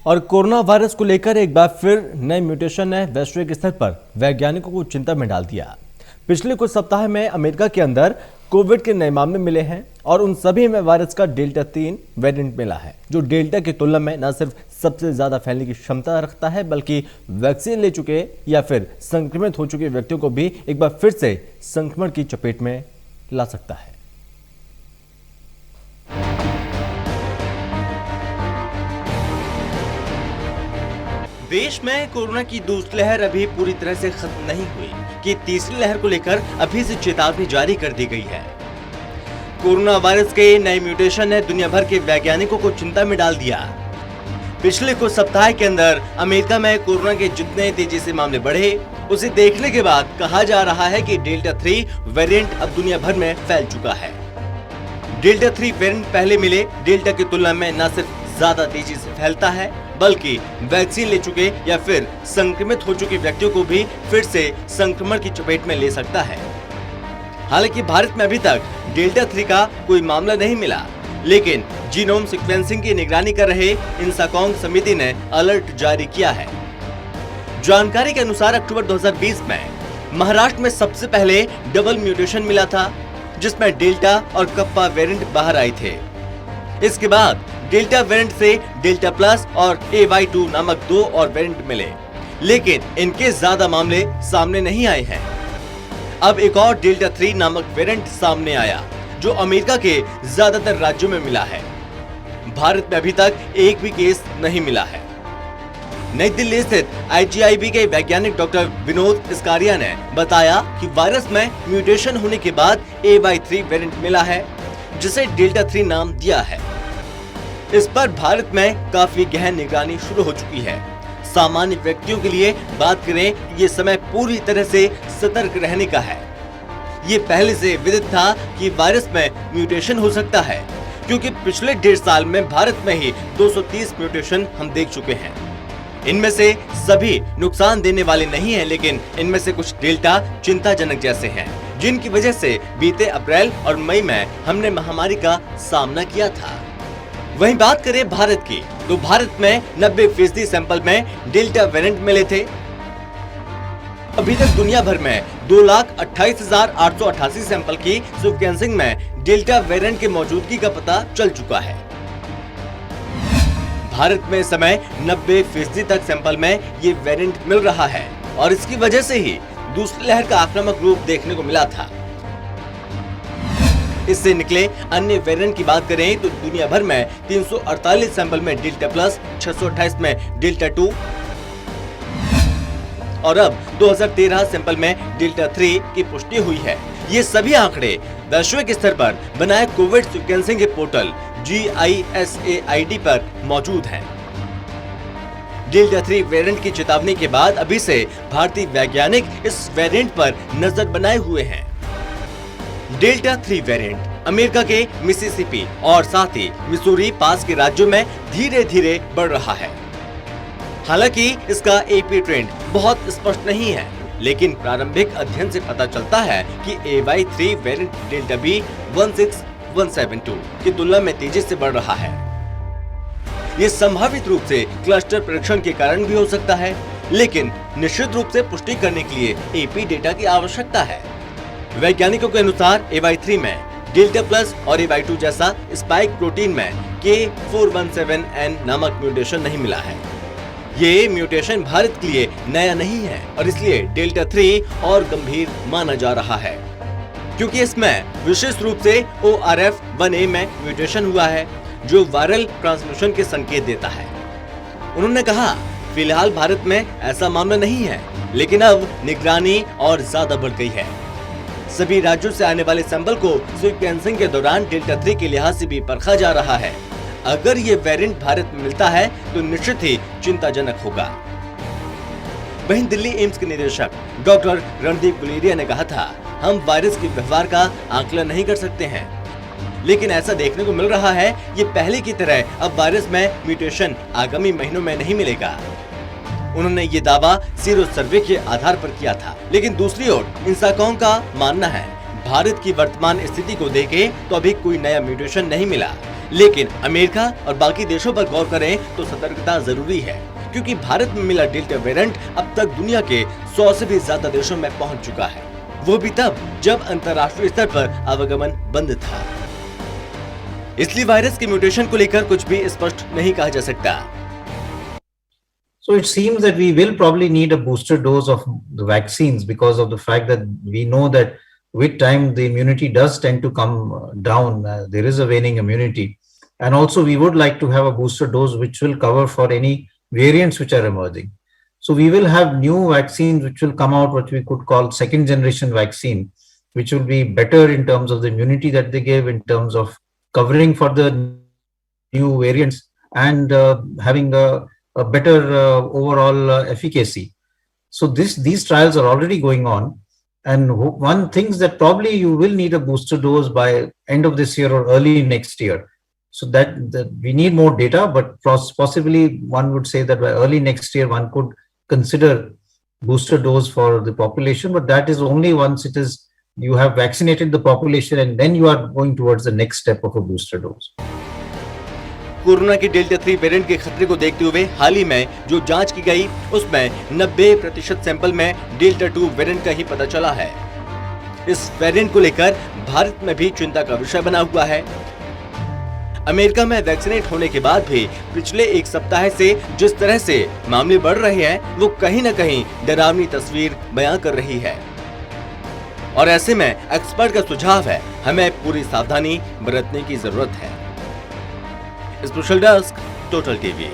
और corona virus को लेकर एक बार फिर नए म्यूटेशन ने वैश्विक स्तर पर वैज्ञानिकों को चिंता में डाल दिया। पिछले कुछ सप्ताह में अमेरिका के अंदर कोविड के नए मामले मिले हैं और उन सभी में वायरस का डेल्टा 3 वेरिएंट मिला है, जो डेल्टा की तुलना में न सिर्फ सबसे ज्यादा फैलने की क्षमता रखता है, बल्कि वैक्सीन ले चुके या फिर संक्रमित हो चुके व्यक्तियों को भी एक बार फिर से संक्रमण की चपेट में ला सकता है। देश में कोरोना की दूसरी लहर अभी पूरी तरह से खत्म नहीं हुई कि तीसरी लहर को लेकर अभी से चेतावनी जारी कर दी गई है। कोरोना वायरस के नए म्यूटेशन ने दुनिया भर के वैज्ञानिकों को चिंता में डाल दिया। पिछले कुछ सप्ताह के अंदर अमेरिका में कोरोना के जितने तेजी से मामले बढ़े, उसे देखने के बाद कहा जा रहा है कि डेल्टा 3 वेरिएंट अब दुनिया भर में फैल चुका है। डेल्टा 3 वेरिएंट पहले मिले डेल्टा की तुलना में न सिर्फ ज्यादा तेजी से फैलता है, बल्कि वैक्सीन ले चुके या फिर संक्रमित हो चुके व्यक्तियों को भी फिर से संक्रमण की चपेट में ले सकता है। हालांकि भारत में अभी तक डेल्टा 3 का कोई मामला नहीं मिला, लेकिन जीनोम सीक्वेंसिंग की निगरानी कर रहे इंसाकॉन्ग समिति ने अलर्ट जारी किया है। जानकारी के अनुसार अक्टूबर 2020 में महाराष्ट्र में सबसे पहले डबल म्यूटेशन मिला था, जिसमें डेल्टा और कप्पा वेरिएंट बाहर आए थे। इसके बाद डेल्टा वेरिएंट से डेल्टा प्लस और AY2 नामक 2 और वेरिएंट मिले, लेकिन इनके ज्यादा मामले सामने नहीं आए हैं। अब एक और डेल्टा 3 नामक वेरिएंट सामने आया, जो अमेरिका के ज्यादातर राज्यों में मिला है। भारत में अभी तक एक भी केस नहीं मिला है। नई दिल्ली स्थित IGIB के वैज्ञानिक डॉक्टर विनोद इस्कारिया ने बताया कि वायरस में म्यूटेशन होने के बाद AY3 वेरिएंट मिला है, जिसे डेल्टा 3 नाम दिया है। इस पर भारत में काफी गहन निगरानी शुरू हो चुकी है। सामान्य व्यक्तियों के लिए बात करें, ये समय पूरी तरह से सतर्क रहने का है। ये पहले से विदित था कि वायरस में म्यूटेशन हो सकता है, क्योंकि पिछले 1.5 साल में भारत में ही 230 म्यूटेशन हम देख चुके हैं। इनमें से सभी नुकसान देने वाले नहीं हैं, लेकिन इनमें से कुछ डेल्टा चिंताजनक जैसे हैं, जिनकी वजह से बीते अप्रैल और मई में हमने महामारी का सामना किया था। वहीं बात करें भारत की, तो भारत में 90% सैंपल में डेल्टा वेरिएंट मिले थे। अभी तक दुनिया भर में 2,28,888 सैंपल की सीक्वेंसिंग में डेल्टा वेरिएंट की मौजूदगी का पता चल चुका है। भारत में इस समय 90% तक सैंपल में ये वेरिएंट मिल रहा है और इसकी वजह से ही दूसरी लहर का आक्रामक रूप देखने को मिला था। इससे निकले अन्य वेरिएंट की बात करें तो दुनिया भर में 348 सैंपल में डेल्टा प्लस, 628 में डेल्टा 2 और अब 2013 सैंपल में डेल्टा 3 की पुष्टि हुई है। ये सभी आंकड़े वैश्विक स्तर पर बनाए कोविड सीक्वेंसिंग के पोर्टल GISAID पर मौजूद हैं। डेल्टा 3 वेरिएंट की चेतावनी के बाद अभी से भारतीय वैज्ञानिक इस वेरिएंट पर नजर बनाए हुए हैं। डेल्टा 3 वेरिएंट अमेरिका के मिसिसिपी और साथ ही मिसूरी पास के राज्यों में धीरे धीरे बढ़ रहा है। हालांकि इसका AP ट्रेंड बहुत स्पष्ट नहीं है, लेकिन प्रारंभिक अध्ययन से पता चलता है कि AY3 वेरिएंट डेल्टा B16172 की तुलना में तेजी से बढ़ रहा है। ये संभावित रूप से क्लस्टर परीक्षण के कारण भी हो सकता है, लेकिन निश्चित रूप से पुष्टि करने के लिए AP डेटा की आवश्यकता है। वैज्ञानिकों के अनुसार AY3 में डेल्टा प्लस और AY2 जैसा स्पाइक प्रोटीन में K417N नामक म्यूटेशन नहीं मिला है। ये म्यूटेशन भारत के लिए नया नहीं है और इसलिए डेल्टा 3 और गंभीर माना जा रहा है, क्योंकि इसमें विशेष रूप से ORF1A में म्यूटेशन हुआ है, जो वायरल ट्रांसमिशन के संकेत देता है। उन्होंने कहा, फिलहाल भारत में ऐसा मामला नहीं है, लेकिन अब निगरानी और ज्यादा बढ़ गई है। सभी राज्यों से आने वाले सैंपल को सीक्वेंसिंग के दौरान डेल्टा 3 के लिहाज से भी परखा जा रहा है। अगर ये वेरिएंट भारत में मिलता है तो निश्चित ही चिंताजनक होगा। वहीं दिल्ली एम्स के निदेशक डॉक्टर रणदीप गुलेरिया ने कहा था, हम वायरस के व्यवहार का आकलन नहीं कर सकते हैं, लेकिन ऐसा देखने को मिल रहा है ये पहले की तरह अब वायरस में म्यूटेशन आगामी महीनों में नहीं मिलेगा। उन्होंने ये दावा सीरो सर्वे के आधार पर किया था, लेकिन दूसरी ओर इंसाकॉन्ग का मानना है भारत की वर्तमान स्थिति को देखे तो अभी कोई नया म्यूटेशन नहीं मिला, लेकिन अमेरिका और बाकी देशों पर गौर करें तो सतर्कता जरूरी है, क्योंकि भारत में मिला डेल्टा वेरिएंट अब तक दुनिया के 100 से भी ज्यादा देशों में पहुंच चुका है, वो भी तब जब अंतर्राष्ट्रीय स्तर पर आवागमन बंद था। इसलिए वायरस के म्यूटेशन को लेकर कुछ भी स्पष्ट नहीं कहा जा सकता। So it seems that we will probably need a booster dose of the vaccines because of the fact that we know that with time the immunity does tend to come down. There is a waning immunity. And also we would like to have a booster dose which will cover for any variants which are emerging. So we will have new vaccines which will come out, what we could call second generation vaccine, which will be better in terms of the immunity that they give, in terms of covering for the new variants and having a better overall efficacy. So these trials are already going on, and one thinks that probably you will need a booster dose by end of this year or early next year. So that we need more data, but possibly one would say that by early next year one could consider booster dose for the population, but that is only once it is you have vaccinated the population and then you are going towards the next step of a booster dose. Corona के delta 3 variant के खतरे को देखते हुए हाल ही में जो जांच की गई उसमें 90% सैंपल में डेल्टा 2 वेरिएंट का ही पता चला है। इस वेरिएंट को लेकर भारत में भी चिंता का विषय बना हुआ है। अमेरिका में वैक्सीनेट होने के बाद भी पिछले एक सप्ताह से जिस तरह से मामले बढ़ रहे हैं वो कहीं न कहीं डरावनी तस्वीर बयां कर रही है, और ऐसे में एक्सपर्ट का सुझाव है हमें पूरी सावधानी बरतने की जरूरत है। Special desk, total TV.